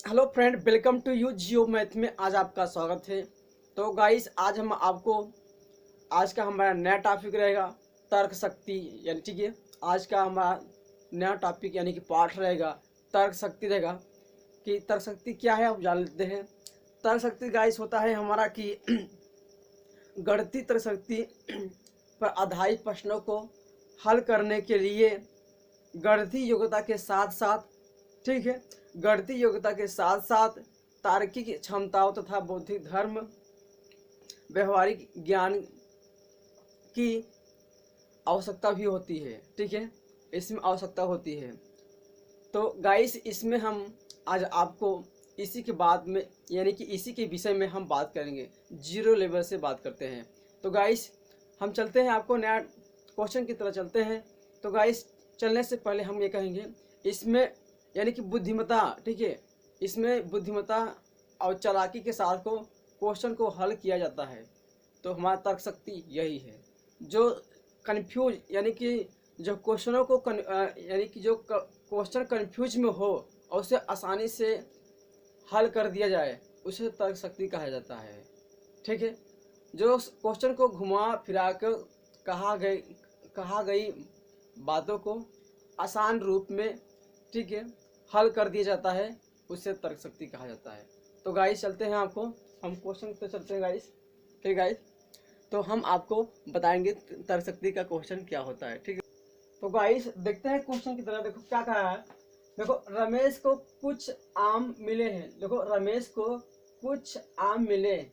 Hello friend, welcome to you geo math में। आज आपका स्वागत है। तो गाइस, आज हम आपको आज का हमारा नया टॉपिक रहेगा तर्क शक्ति। यानी ठीक है, आज का हमारा नया टॉपिक यानी कि पाठ रहेगा तर्क शक्ति रहेगा। कि तर्क शक्ति क्या है आप जान लेते हैं। तर्क शक्ति गाइस होता है हमारा कि गणितीय तर्क शक्ति पर आधारित प्रश्नों को हल करने के लिए गणितीय योग्यता के साथ साथ, ठीक है, गणितीय योग्यता के साथ साथ तार्किक क्षमताओं तथा बौद्धिक धर्म व्यवहारिक ज्ञान की आवश्यकता भी होती है। ठीक है, इसमें आवश्यकता होती है। तो गाइस, इसमें हम आज आपको इसी के बाद में यानी कि इसी के विषय में हम बात करेंगे। जीरो लेवल से बात करते हैं। तो गाइस, हम चलते हैं, आपको नया क्वेश्चन की तरह चलते हैं। तो गाइस, चलने से पहले हम ये कहेंगे, इसमें यानी कि बुद्धिमत्ता, ठीक है, इसमें बुद्धिमत्ता और चालाकी के साथ को क्वेश्चन को हल किया जाता है। तो हमारा तर्क शक्ति यही है जो कन्फ्यूज यानी कि जो क्वेश्चनों को यानी कि जो क्वेश्चन कन्फ्यूज में हो और उसे आसानी से हल कर दिया जाए, उसे तर्क शक्ति कहा जाता है। ठीक है, जो क्वेश्चन को घुमा फिरा कर कहा गई बातों को आसान रूप में, ठीक है, हल कर दिया जाता है, उसे तर्क शक्ति कहा जाता है। तो गाइस, चलते हैं, आपको हम क्वेश्चन पे चलते हैं गाइस। ठीक है गाइस, तो हम आपको बताएंगे तर्क शक्ति का क्वेश्चन क्या होता है। ठीक है, तो गाइस देखते हैं क्वेश्चन की तरह। देखो क्या कहा है। देखो, रमेश को कुछ आम मिले हैं। देखो, रमेश को कुछ आम मिले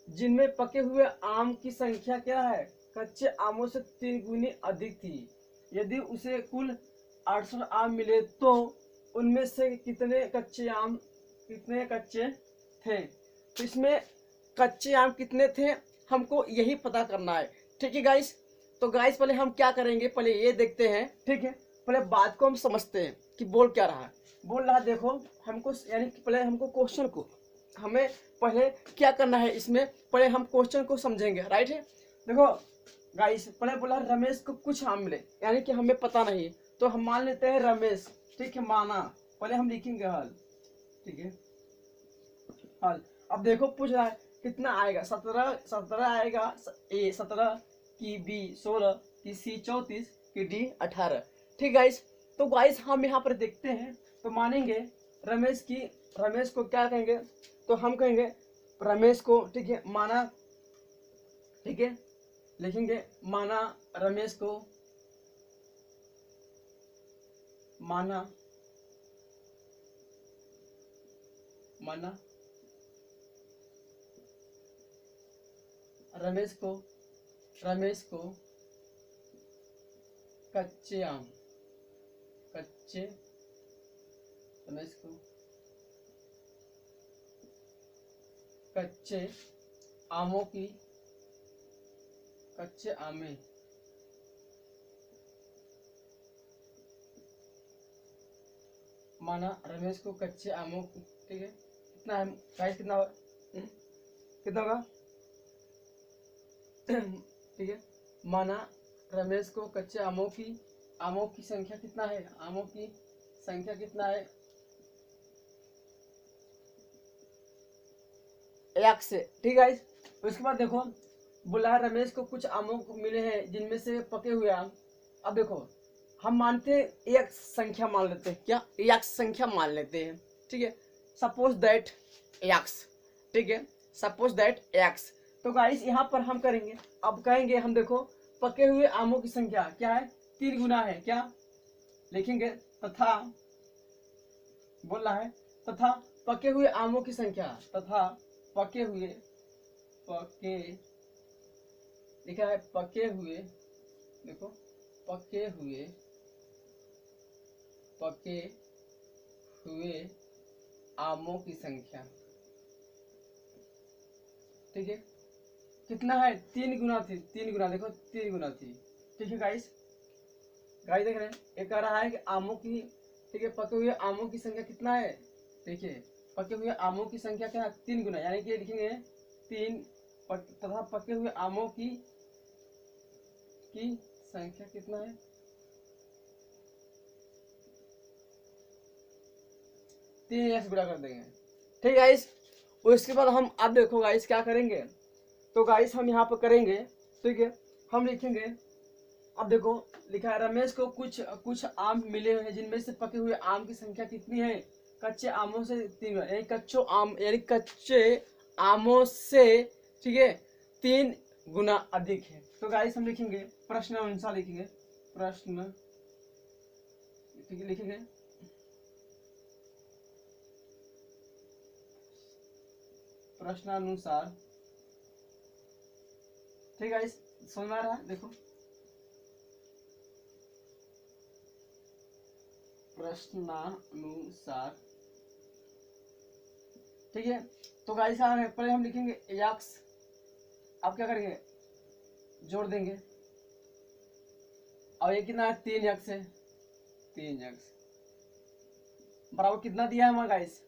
जिनमें पके हुए आम की संख्या क्या है, कच्चे आमों से 3 गुनी अधिक थी। यदि उसे कुल 800 आम मिले तो उनमें से कितने कच्चे थे। तो इसमें कच्चे आम कितने थे, हमको यही पता करना है। ठीक है गाइस, तो गाइस पहले हम क्या करेंगे, पहले ये देखते हैं। ठीक है, पहले बात को हम समझते हैं कि बोल क्या रहा है। बोल रहा है, देखो हमको यानी कि पहले हमको क्वेश्चन को हमें पहले क्या करना है, इसमें पहले हम क्वेश्चन को समझेंगे। राइट है। देखो गाइस, पहले बोला रमेश को कुछ आम मिले, यानी कि हमें पता नहीं, तो हम मान लेते हैं रमेश। ठीक है, माना, पहले हम लिखेंगे हल। ठीक है, हल। अब देखो पूछ रहा है कितना आएगा, 17 आएगा, ए 17 की बी 16 की सी 34 की डी 18। ठीक गाइस, तो गाइस हम यहाँ पर देखते हैं, तो मानेंगे रमेश को क्या कहेंगे, तो हम कहेंगे रमेश को, ठीक है, माना, ठीक है, लिखेंगे माना रमेश को, माना रमेश को कच्चे आम, रमेश को कच्चे आमे माना रमेश को कच्चे आमों की, ठीक है, कितना है गाइस, कितना होगा ठीक है, माना रमेश को कच्चे आमों की संख्या कितना है, आमों की संख्या कितना है, 1 से। ठीक है, उसके बाद देखो बोला है रमेश को कुछ आमों को मिले हैं जिनमें से पके हुए आम। अब देखो हम मानते हैं एक संख्या मान लेते हैं, क्या एक संख्या मान लेते हैं। ठीक है, सपोज दैट एक्स। ठीक है, सपोज दैट एक्स। तो गाइस यहाँ पर हम करेंगे, अब कहेंगे हम, देखो पके हुए आमों की संख्या क्या है, 3 गुना है, क्या लिखेंगे, तथा बोल रहा है तथा पके हुए आमों की संख्या, तथा पके लिखा है पके हुए, देखो पके हुए आमों की संख्या, ठीक है, कितना है, 3 गुना थी, 3 गुना, देखो 3 गुना थी। ठीक है गाइस देख रहे हैं, ये कह रहा है कि आमों की, ठीक है, पके हुए आमों की संख्या कितना है, देखिए पके हुए आमों की संख्या क्या है, 3 गुना, यानी कि लिखेंगे 3 तथा पके हुए आमों की संख्या कितना है, 3x गुणा कर देंगे। ठीक है गाइस, उसके बाद हम अब देखो गाइस क्या करेंगे। तो गाइस हम यहाँ पर करेंगे, ठीक है, हम लिखेंगे। अब देखो लिखा है रमेश को कुछ कुछ आम मिले हुए हैं जिनमें से पके हुए आम की संख्या कितनी है। कच्चे आमों से 3 यानी कच्चो आम यानी कच्चे आमों से, ठीक है, 3 गुना अधिक है। तो गाइस हम लिखेंगे प्रश्न अनुसार लिखेंगे, प्रश्न, ठीक है, लिखेंगे प्रश्नानुसार। ठीक है, समझ में आ रहा है, देखो प्रश्नानुसार। ठीक है, तो गाइस पहले हम लिखेंगे एक्स, अब क्या करेंगे जोड़ देंगे। और ये कितना है 3x है, 3x बराबर कितना दिया है हमारा गाइस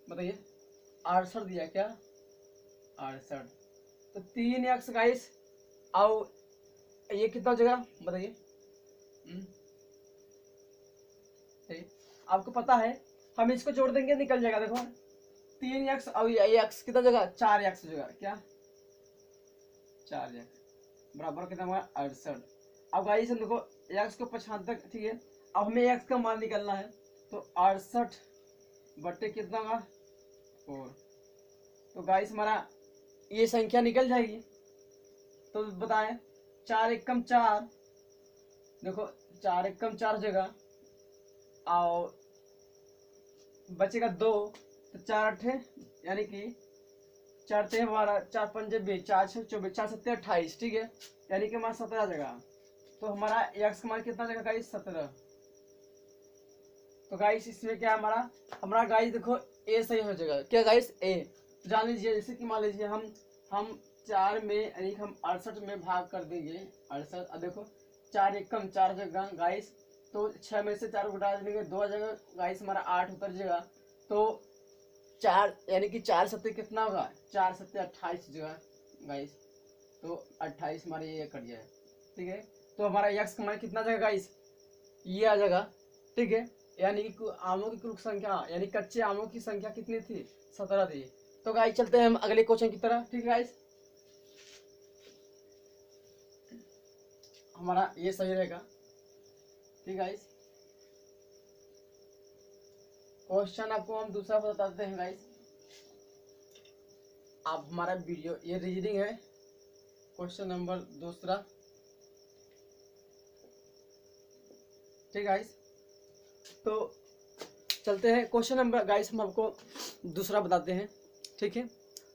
बताइए, 68 दिया क्या, 68। तो 3x गाइस और ये कितना जगह बताइए। आपको पता है हम इसको जोड़ देंगे निकल जाएगा, देखो 3x और ये x कितना जगह 4x जगह, क्या 4x बराबर कितना हुआ 68। अब गाइस हम देखो x को 75, ठीक है, अब हमें x का मान निकलना है। तो 68 बट्टे कितना होगा 4। तो गाइस हमारा ये संख्या निकल जाएगी। तो बताएं 4 एकम 4, देखो 4 एकम 4 जगह और बचेगा 2। तो 4 अठे यानी कि 4 तेरह 12, 4 पंजे 20, 4 छः 24, 4 सत्ते 28, ठीक है, यानी कि हमारा 17 जगह। तो हमारा एक्स का मान कितना जगह गाइस 17। तो गाइस इसमें क्या हमारा हमारा गाइस देखो ए सही हो जाएगा, क्या गाइस ए। जान लीजिए जैसे कि मान लीजिए हम 4 में यानी हम 68 में भाग कर देंगे 68। अब देखो 4 एकम 4 जगह गाइस, तो 6 में से 4 घटा देंगे 2 जगह गाइस, हमारा 8 उतर जाएगा। तो 4 यानी कि 4 सत्ते कितना होगा 4 सत्ते 28 जगह गाइस, तो 28 हमारे ये कट जाए, ठीक है। तो हमारा यक्स का मान कितना जगह गाइस ये आ जाएगा, ठीक है, यानी कि आमों की कुल संख्या यानी कच्चे आमों की संख्या कितनी थी 17 थी। तो गाइस चलते हैं हम अगले क्वेश्चन की तरफ, ठीक है गाइस, हमारा ये सही रहेगा, ठीक है गाइस। क्वेश्चन आपको हम दूसरा बताते हैं गाइस। आप हमारा वीडियो ये रीडिंग है क्वेश्चन नंबर दूसरा, ठीक है गाइस। तो चलते हैं क्वेश्चन नंबर गाइस, हम आपको दूसरा बताते हैं, ठीक है।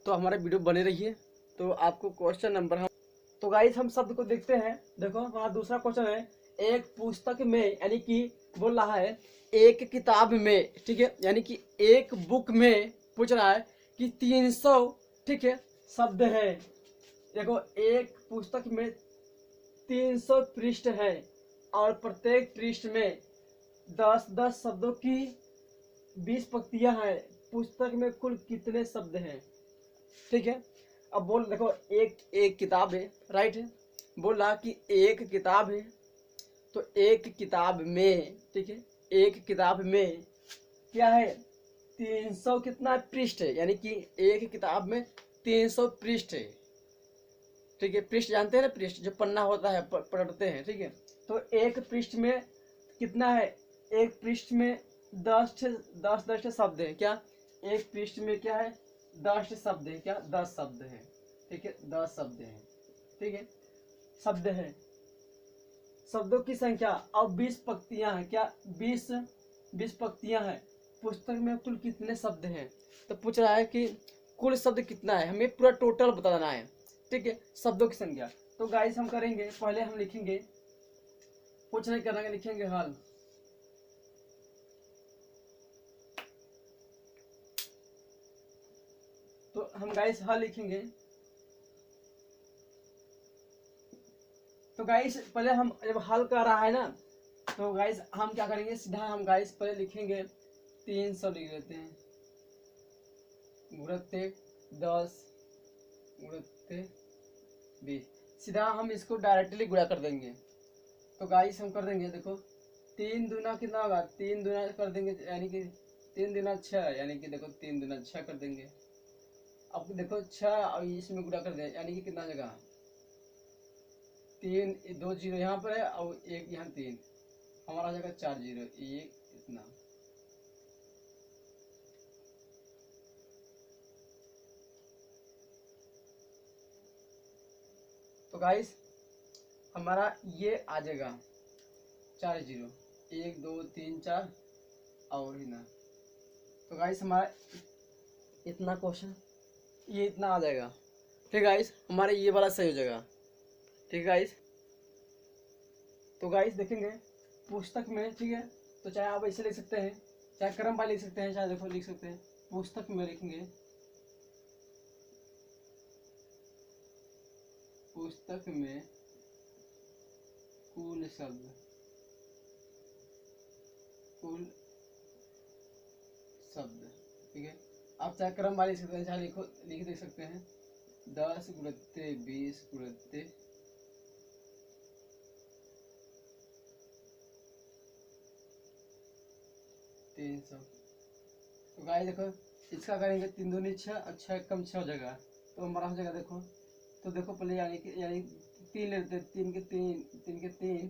तो हमारा वीडियो बने रहिए। तो आपको क्वेश्चन नंबर हम, तो गाइस हम शब्द को देखते हैं। देखो हमारा दूसरा क्वेश्चन है एक पुस्तक में, यानी कि बोल रहा है एक किताब में, ठीक है, यानी कि एक बुक में पूछ रहा है कि 300, ठीक है, शब्द है। देखो एक पुस्तक में 300 पृष्ठ है और प्रत्येक पृष्ठ में 10-10 शब्दों की 20 पंक्तियां हैं। पुस्तक में कुल कितने शब्द हैं, ठीक है। अब बोल देखो एक किताब है, राइट है, बोल रहा कि एक किताब है। तो एक किताब में, ठीक है, एक किताब में क्या है 300 कितना पृष्ठ है, यानी कि एक किताब में 300 पृष्ठ है, ठीक है। पृष्ठ जानते हैं ना, पृष्ठ जो पन्ना होता है पढ़ते हैं, ठीक है। तो एक पृष्ठ में कितना है, एक पृष्ठ में 10 शब्द है, क्या एक पृष्ठ में क्या है 10 शब्द है, क्या 10 शब्द है, ठीक है, 10 शब्द है, ठीक है, शब्द है, शब्दों की संख्या। और 20 पंक्तियां हैं, क्या 20 पंक्तियां हैं। पुस्तक में कुल कितने शब्द हैं। तो पूछ रहा है कि कुल शब्द कितना है, हमें पूरा टोटल बताना है, ठीक है, शब्दों की संख्या। तो गाइस हम करेंगे, पहले हम लिखेंगे, कुछ नहीं करेंगे, लिखेंगे हल। तो हम गाइस हल लिखेंगे। तो गाइस पहले हम जब हल कर रहा है ना, तो गाइस हम क्या करेंगे, सीधा हम गाइस पहले लिखेंगे 300 लिख लेते हैं, गुणित 10 गुणित 20, सीधा हम इसको डायरेक्टली गुणा कर देंगे। तो गाइस हम कर देंगे, देखो 3 दूना कितना होगा, 3 दूना कर देंगे यानी कि 3 दूना 6, यानी कि देखो 3 दूना 6 कर देंगे। अब देखो 6 और इसमें गुणा कर दें, यानी कि कितना जगह 3, 2 जीरो यहाँ पर है और एक यहाँ 3, हमारा जगह 4 जीरो, एक इतना। तो गाइस हमारा ये आ जाएगा 4 जीरो, 1 2 3 4 और ही ना। तो गाइस हमारा इतना क्वेश्चन ये इतना आ जाएगा। ठीक गाइस, हमारे ये वाला सही हो जाएगा। ठीक है गाइस, तो गाइस देखेंगे पुस्तक में, ठीक है, तो चाहे आप ऐसे लिख सकते हैं, चाहे क्रम वाले लिख सकते हैं, चाहे देखो लिख सकते हैं। पुस्तक में लिखेंगे, पुस्तक में कुल शब्द, कुल शब्द, ठीक है। आप चाहे क्रम वाले लिख सकते हैं, चाहे लिख दे सकते हैं 10 गुणित्ते 20 गुणित्ते 300। तो गाइस देखो इसका करेंगे 3 दूनी 6 और 6 कम 6 हो जाएगा, तो हमारा हो जाएगा देखो। तो देखो पहले यानी 3 ले लेते, 3 के 3, 3 के 3,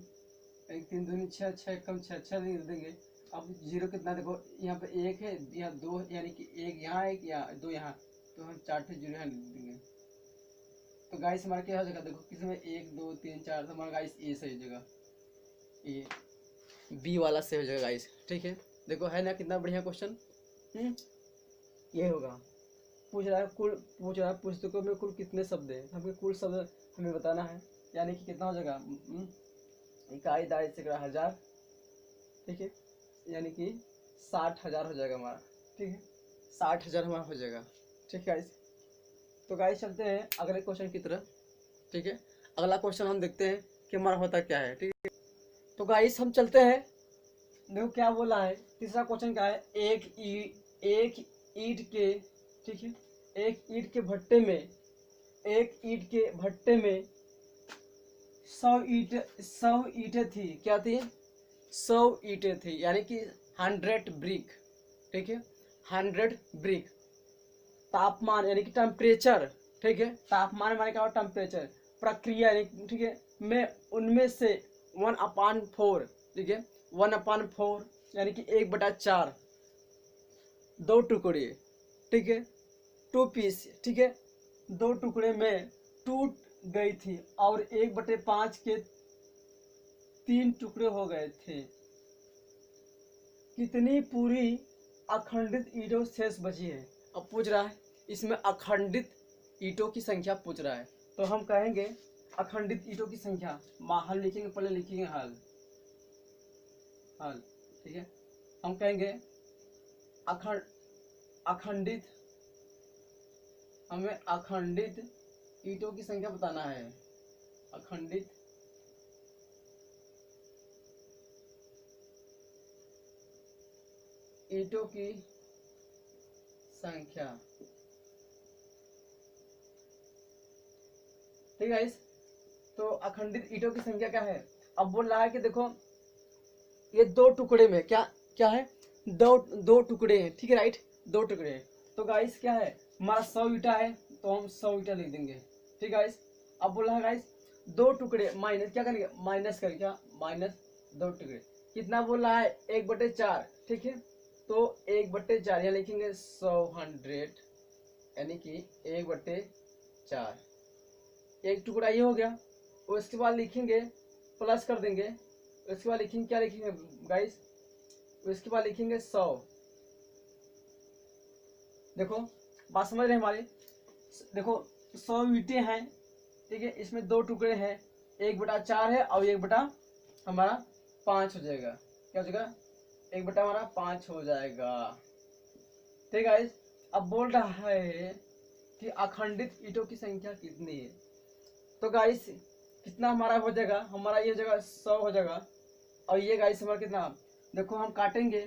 3 दूनी 6, 6 कम 6, 6 लिख देंगे। अब जीरो कितना देखो, यहाँ पे 1 है, यहाँ 2, यानी कि 1 यहाँ, 1 यहाँ, 2 यहाँ, तो हम 4 जीरो यहाँ लिख देंगे। तो गाइस हमारा क्या हो जाएगा देखो, किसमें 1 2 3 4, तो हमारा गाइस ए सही हो जाएगा, ए बी वाला से हो जाएगा गाइस। ठीक है, देखो है ना कितना बढ़िया क्वेश्चन। ये होगा, पूछ रहा है पुस्तकों में कुल कितने शब्द हैं, हमें कुल शब्द हमें बताना है, यानी कि कितना हो जाएगा, इकाई दाई से 1000, ठीक है, यानी कि 60,000 हो जाएगा हमारा। ठीक है, 60,000 हमारा हो जाएगा। ठीक है गाइस, तो गाइस चलते हैं अगले क्वेश्चन की तरफ। ठीक है, अगला क्वेश्चन हम देखते हैं कि हमारा होता क्या है। ठीक है, तो गाइस हम चलते हैं, देखो क्या बोला है, तीसरा क्वेश्चन क्या है, एक ईंट के, ठीक है, एक ईंट के भट्टे में, एक ईंट के भट्टे में 100 ईंटें थी, क्या थी, 100 ईंटें थी, यानी कि 100 ब्रिक। ठीक है, 100 ब्रिक। तापमान यानी कि टेम्परेचर, ठीक है, तापमान माने क्या हो, टेम्परेचर, प्रक्रिया यानी, ठीक है, में उनमें से 1/4, ठीक है, 1/4 यानी कि 1/4, 2 टुकड़े, ठीक है, 2 पीस, ठीक है, 2 टुकड़े में टूट गई थी और 1/5 के 3 टुकड़े हो गए थे। कितनी पूरी अखंडित ईंटों शेष बची है। अब पूछ रहा है इसमें अखंडित ईंटों की संख्या पूछ रहा है, तो हम कहेंगे अखंडित ईंटों की संख्या, हल लिखेंगे, पहले लिखेंगे हल, ठीक है, हम कहेंगे अखंडित, हमें अखंडित ईंटों की संख्या बताना है, अखंडित ईंटों की संख्या। ठीक है, तो अखंडित ईंटों की संख्या क्या है, अब बोल रहा है कि देखो ये 2 टुकड़े में क्या क्या है, दो टुकड़े हैं, ठीक है, राइट, 2 टुकड़े हैं। तो गाइस क्या है, हमारा 100 ईंटा है, तो हम 100 ईंटा लिख देंगे। ठीक है गाइस, अब बोला है गाइस 2 टुकड़े, माइनस क्या करेंगे, माइनस करके, क्या माइनस 2 टुकड़े, कितना बोल रहा है, 1/4, ठीक है, तो 1/4 यहाँ लिखेंगे 100, यानी कि 1/4, एक टुकड़ा ये हो गया। उसके बाद लिखेंगे, प्लस कर देंगे, उसके बाद लिखेंगे, क्या लिखेंगे गाइस, उसके बाद लिखेंगे 100। देखो बात समझ रहे हमारे, देखो 100 ईंटें हैं, ठीक है, इसमें 2 टुकड़े हैं, 1/4 है और 1/5 हो जाएगा, क्या हो जाएगा, 1/5 हो जाएगा। ठीक है, अब बोल रहा है कि अखंडित ईंटों की संख्या कितनी है, तो गाइस कितना हमारा हो जाएगा, हमारा ये हो जाएगा 100 हो जाएगा, और ये गाइस हमारा कितना, देखो हम काटेंगे,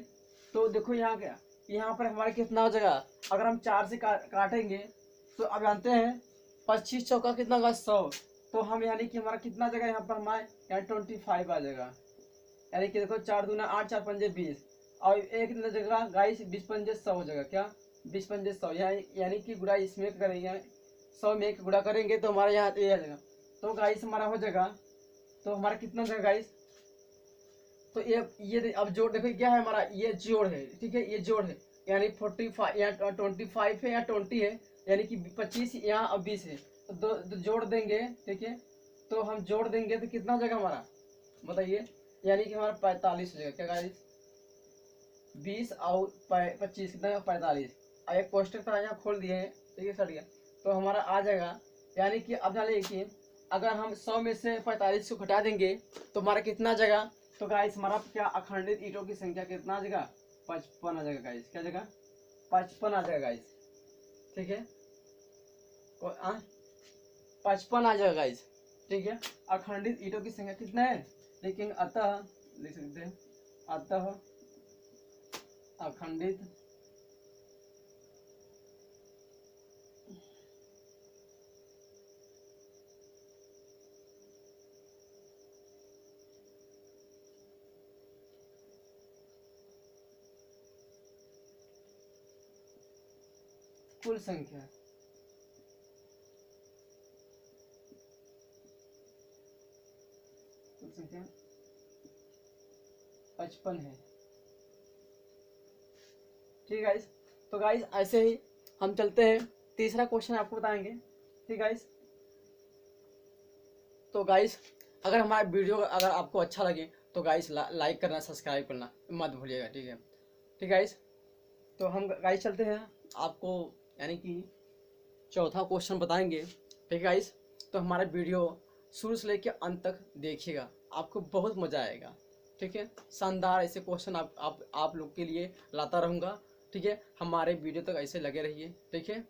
तो देखो यहाँ क्या, यहाँ पर हमारा कितना हो जाएगा, अगर हम 4 से काटेंगे, तो अब जानते हैं 25 चौका कितना होगा 100, तो हम यानी कि हमारा कितना जगह यहाँ पर हमारे यहाँ 25 आ जाएगा, यानी कि देखो 4 दूना 8, 4 पंजे 20, और एक जगह गाइस 20 पंजे 100 हो जाएगा। क्या 20 पंजे 100, यानी कि गुणा इसमें करेंगे, 100 में एक गुणा करेंगे तो हमारा यहाँ ये आ जाएगा। तो गाइस हमारा हो जाएगा, तो हमारा कितना जाएगा गाइस, तो ये अब जोड़ देखो क्या है हमारा, ये जोड़ है, ठीक है, ये जोड़ है, यानी 45 या 25 है या 20 है, यानी कि 25 यहाँ और 20 है, तो दो जोड़ देंगे, ठीक है, तो हम जोड़ देंगे तो कितना हो जाएगा हमारा बताइए, यानी कि हमारा 45 हो जाएगा। क्या गाइस 20 और 25 कितना 45। अब एक पोस्टर था यहाँ खोल दिए हैं, ठीक है, सट गया, तो हमारा आ जाएगा, यानी कि अब जानिए कि अगर हम 100 में से 45 को घटा देंगे तो हमारा कितना आ जाएगा, तो गाइस हमारा क्या अखंडित ईंटों की संख्या कितना आ जाएगा, 55 आ जाएगा गाइस। क्या जगह 55 आ जाएगा गाइस, ठीक है, 55 आ जाएगा गाइस, ठीक है। अखंडित ईंटों की संख्या कितना है, लेकिन अतः लिख सकते हैं, अतः अखंडित कुल संख्या कुल संख्या 55 है, ठीक गाइस। तो गाइस ऐसे ही हम चलते हैं, तीसरा क्वेश्चन आपको बताएंगे, ठीक गाइस। तो गाइस अगर हमारा वीडियो अगर आपको अच्छा लगे तो गाइस लाइक करना, सब्सक्राइब करना मत भूलिएगा, ठीक है, ठीक गाइस। तो हम गाइस चलते हैं, आपको यानी कि चौथा क्वेश्चन बताएंगे, ठीक गाइस। तो हमारा वीडियो शुरू से लेकर अंत तक देखिएगा, आपको बहुत मज़ा आएगा, ठीक है। शानदार ऐसे क्वेश्चन आप लोग के लिए लाता रहूँगा, ठीक है। हमारे वीडियो तक ऐसे लगे रहिए, ठीक है।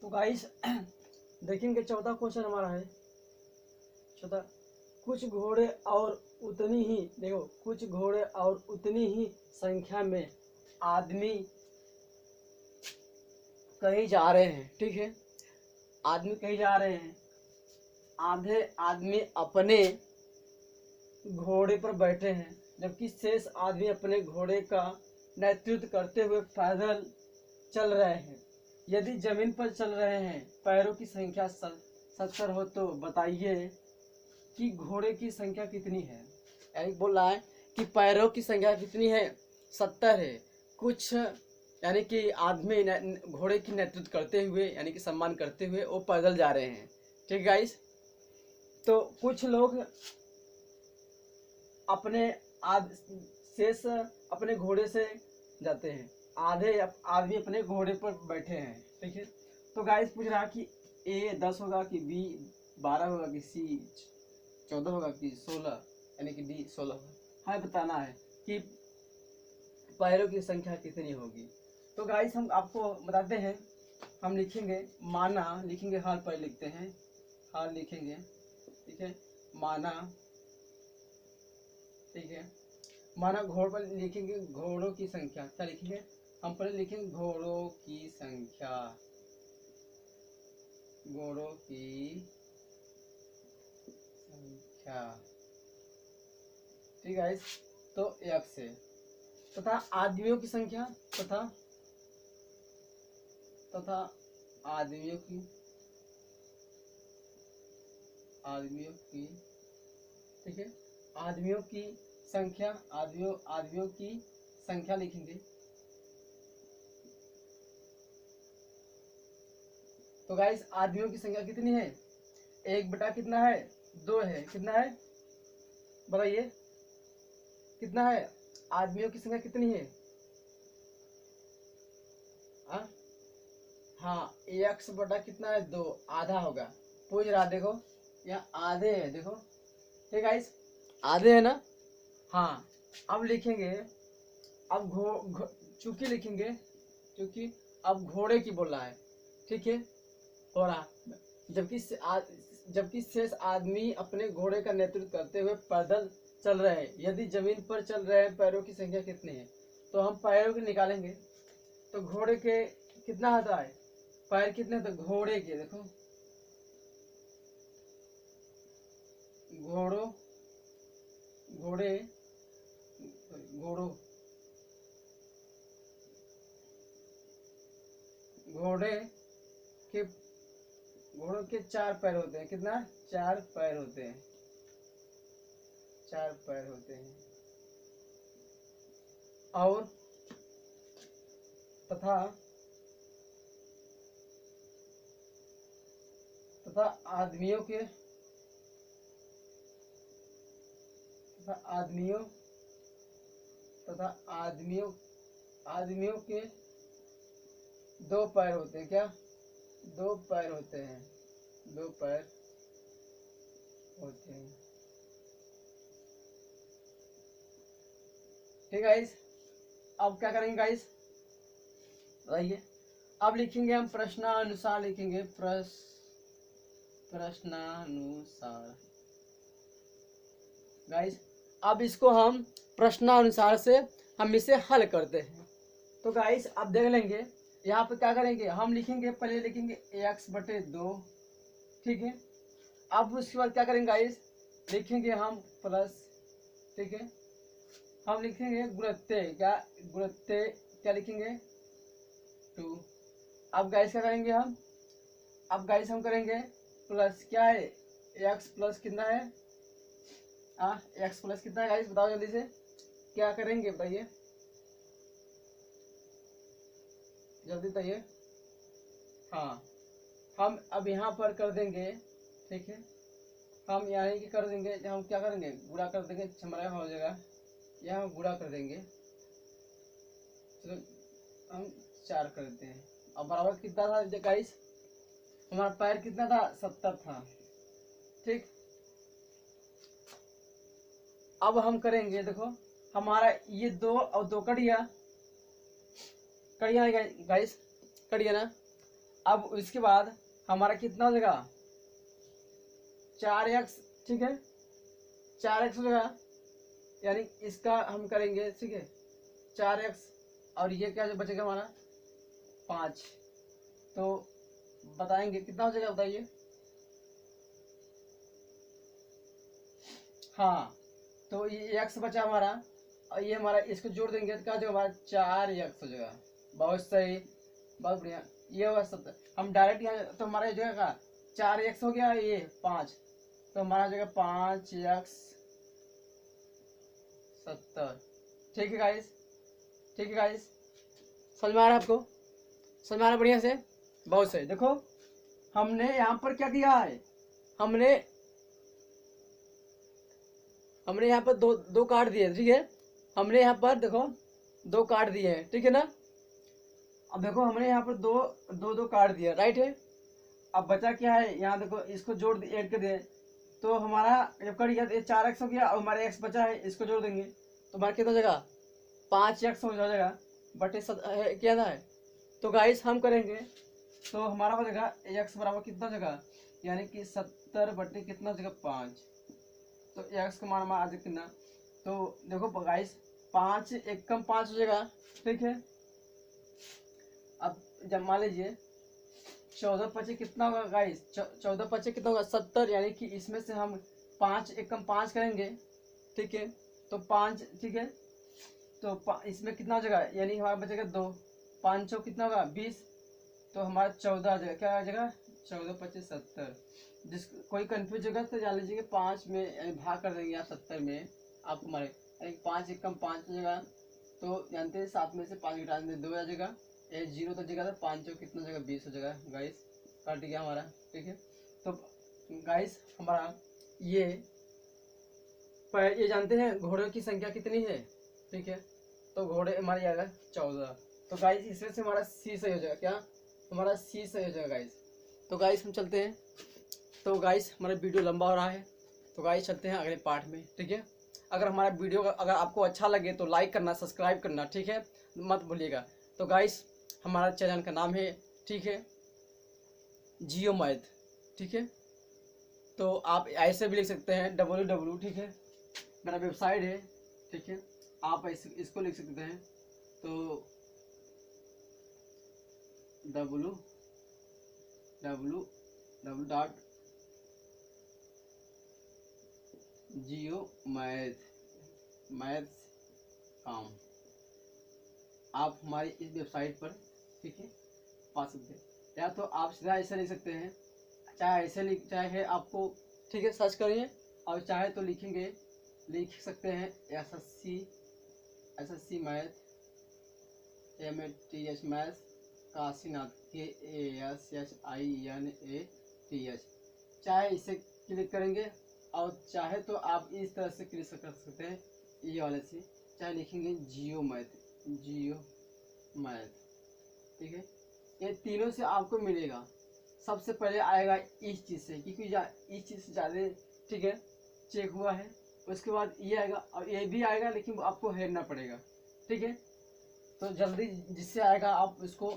तो गाइस देखेंगे चौथा क्वेश्चन हमारा है, चौथा, कुछ घोड़े और उतनी ही, देखो कुछ घोड़े और उतनी ही संख्या में आदमी कहीं जा रहे हैं, ठीक है, आदमी कहीं जा रहे हैं, आधे आदमी अपने घोड़े पर बैठे हैं, जबकि शेष आदमी अपने घोड़े का नेतृत्व करते हुए पैदल चल रहे हैं। यदि जमीन पर चल रहे हैं पैरों की संख्या 70 हो तो बताइए कि घोड़े की संख्या कितनी है। यानी बोल रहा है कि पैरों की संख्या कितनी है, 70 है। कुछ यानी कि आदमी घोड़े की नेतृत्व करते हुए यानी कि सम्मान करते हुए वो पैदल जा रहे हैं, ठीक गाइस। तो कुछ लोग अपने शेष अपने घोड़े से जाते हैं, आधे आदमी अपने घोड़े पर बैठे हैं, ठीक है। तो गाइस पूछ रहा कि ए 10 होगा कि बी 12 होगा कि सी 14 होगा कि 16 यानी कि डी 16 होगा, हमें बताना है कि पैरों की संख्या कितनी होगी। तो गाइस हम आपको बताते हैं, हम लिखेंगे माना, लिखेंगे हाल, पहले लिखते हैं हाल लिखेंगे, ठीक है, माना, ठीक है, माना घोड़ पर लिखेंगे घोड़ों की संख्या, क्या लिखेंगे हम पहले लिखेंगे घोड़ों की संख्या, घोड़ों की संख्या, ठीक है। तो एक से तथा आदमियों की संख्या तथा आदमियों की ठीक है, आदमियों की संख्या, आदमियों की संख्या लिखेंगे। तो गाइस आदमियों की संख्या कितनी है, 1 बटा कितना है 2 है, कितना है बताइए कितना है, आदमियों की संख्या कितनी है, हाँ 1 बटा कितना है 2, आधा होगा, पूछ रहा देखो यहाँ आधे है, देखो ठीक गाइस आधे है ना, हाँ। अब लिखेंगे, अब चूंकि लिखेंगे, क्योंकि अब घोड़े की बोल रहा है, ठीक है, घोड़ा, जबकि शेष आदमी अपने घोड़े का नेतृत्व करते हुए पैदल चल रहे हैं। यदि जमीन पर चल रहे हैं पैरों की संख्या कितनी है, तो हम पैरों की निकालेंगे। तो घोड़े के कितना आता है, पैर कितने, तो घोड़े के देखो घोड़ों घोड़े घोड़ों घोड़े के घोड़ों के 4 पैर होते हैं। कितना? 4 पैर होते हैं। 4 पैर होते हैं। और तथा तथा आदमियों के तथा आदमियों तथा आदमियों आदमियों के 2 पैर होते हैं। क्या? 2 पैर होते हैं। 2 पैर होते हैं। ठीक है गाइस, अब क्या करेंगे गाइस बताइए। अब लिखेंगे हम प्रश्नानुसार, लिखेंगे प्रश्नानुसार गाइस। अब इसको हम प्रश्नानुसार से हम इसे हल करते हैं। तो गाइस अब देख लेंगे यहाँ पे क्या करेंगे, हम लिखेंगे पहले लिखेंगे x/2। ठीक है, अब उसके बाद क्या करेंगे गाइस, लिखेंगे हम प्लस। ठीक है, हम लिखेंगे गुणत्ते। क्या? गुणत्ते क्या लिखेंगे? 2। अब गाइस क्या करेंगे हम, अब गाइस हम करेंगे प्लस। क्या है? x प्लस कितना है? x प्लस कितना है गाइस बताओ जल्दी से, क्या करेंगे बताइए, जल्दी बताइए। हाँ, हम अब यहाँ पर कर देंगे। ठीक है, हम यहाँ की कर देंगे, हम क्या करेंगे गुणा कर देंगे, हमारा हो जाएगा यहाँ गुणा कर देंगे। चलो हम 4 कर देते हैं। अब बराबर कितना था गाइस, हमारा पैर कितना था? 70 था। ठीक, अब हम करेंगे, देखो हमारा ये 2 और 2 कट गया गाइस, कट गया ना। अब इसके बाद हमारा कितना हो जाएगा? 4x। ठीक है, 4x हो जाएगा, यानी इसका हम करेंगे। ठीक है, 4x और ये क्या बचेगा हमारा 5। तो बताएंगे कितना हो जाएगा बताइए। हाँ, तो ये x बचा हमारा, और ये हमारा इसको जोड़ देंगे तो क्या हो जाएगा हमारा 4x हो जाएगा। बहुत सही, बहुत बढ़िया। ये होगा 70। हम डायरेक्ट यहाँ तो हमारा जो है 4x हो गया, ये 5, तो हमारा जो है 5x 70। ठीक है गाइस, ठीक है गाइस, समझ में आ रहा है आपको? समझ में आ रहा है बढ़िया से? बहुत सही। देखो हमने यहाँ पर क्या किया है, हमने यहाँ पर दो काट दिए। ठीक है, हमने यहाँ पर देखो 2 काट दिए हैं। ठीक है ना, अब देखो हमने यहाँ पर दो काट दिया, राइट है। अब बचा क्या है, यहाँ देखो इसको जोड़ ऐड कर दिए, तो हमारा जब कट गया तो 4x हो गया, और हमारा x बचा है, इसको जोड़ देंगे तो हमारा कितना हो जाएगा 5x हो जाएगा बटे क्या है। तो गाइस हम करेंगे तो हमारा हो जाएगा x बराबर कितना हो जाएगा, यानी कि 70 बटे कितना हो जाएगा 5। तो x का मान हमारा आ जाएगा कितना, तो देखो गाइस 5 एक कम 5 हो जाएगा। ठीक है, अब जब मान लीजिए 14×5 कितना होगा गाइस, 14×5 कितना होगा 70, यानी कि इसमें से हम 5 एक कम 5 करेंगे। ठीक है, तो 5। ठीक है, तो इसमें कितना हो जाएगा, यानी हमारा बचेगा 2, 5 कितना होगा 20, तो हमारा 14 आ जाएगा। क्या आ जाएगा 14×5 70। जिस कोई कंफ्यूज होगा तो जान लीजिए 5 में भाग कर देंगे आप 70 में, आपको मारे 5 एक कम 5 हो जाएगा, तो जानते हैं 7 में से 5 घटा देंगे 2 आ जाएगा, 0 तो जगह 5 कितना हो जाएगा 20 हो जाएगा गाइस, कट गया हमारा। ठीक है, तो गाइस हमारा ये जानते हैं घोड़ों की संख्या कितनी है। ठीक है, तो घोड़े हमारे आएगा 14। तो गाइस इसमें से हमारा सी सही हो जाएगा। क्या? हमारा सी सही हो जाएगा गाइस। तो गाइस हम चलते हैं, तो गाइस हमारा वीडियो लंबा हो रहा है, तो गाइस चलते हैं अगले पार्ट में। ठीक है, अगर हमारा वीडियो अगर आपको अच्छा लगे तो लाइक करना, सब्सक्राइब करना, ठीक है, मत भूलिएगा। तो गाइस हमारा चैनल का नाम है, ठीक है, जियो मैथ। ठीक है, तो आप ऐसे भी लिख सकते हैं www। ठीक है, मेरा वेबसाइट है। ठीक है, आप इसको लिख सकते हैं, तो www जियो मैथ काम आप हमारी इस वेबसाइट पर, ठीक है, पा सकते हैं। या तो आप सीधा ऐसे लिख सकते हैं, चाहे ऐसे चाहे आपको, ठीक है, सर्च करिए, और चाहे तो लिख सकते हैं SSC math MATH math Kashinath KASHINATH। चाहे इसे क्लिक करेंगे, और चाहे तो आप इस तरह से क्लिक कर सकते हैं, ये वाले से, चाहे लिखेंगे जियो मैथ, ठीक है। ये तीनों से आपको मिलेगा। सबसे पहले आएगा इस चीज़ से, क्योंकि इस चीज़ से ज़्यादा, ठीक है, चेक हुआ है। उसके बाद ये आएगा, और ये भी आएगा, लेकिन आपको हेरना पड़ेगा, ठीक है। तो जल्दी जिससे आएगा आप उसको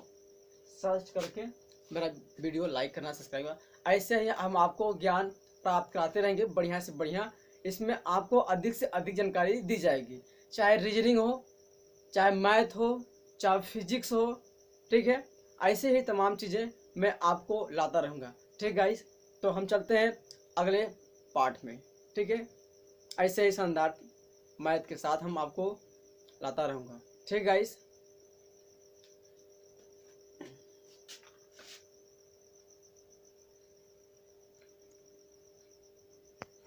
सर्च करके मेरा वीडियो लाइक करना, सब्सक्राइब करना। ऐसे ही हम आपको ज्ञान प्राप्त कराते रहेंगे, बढ़िया से बढ़िया। इसमें आपको अधिक से अधिक जानकारी दी जाएगी, चाहे रीजनिंग हो, चाहे मैथ हो, चाहे फिजिक्स हो, ठीक है। ऐसे ही तमाम चीज़ें मैं आपको लाता रहूँगा, ठीक गाइस। तो हम चलते हैं अगले पार्ट में, ठीक है। ऐसे ही शानदार मैथ के साथ हम आपको लाता रहूँगा, ठीक गाइस।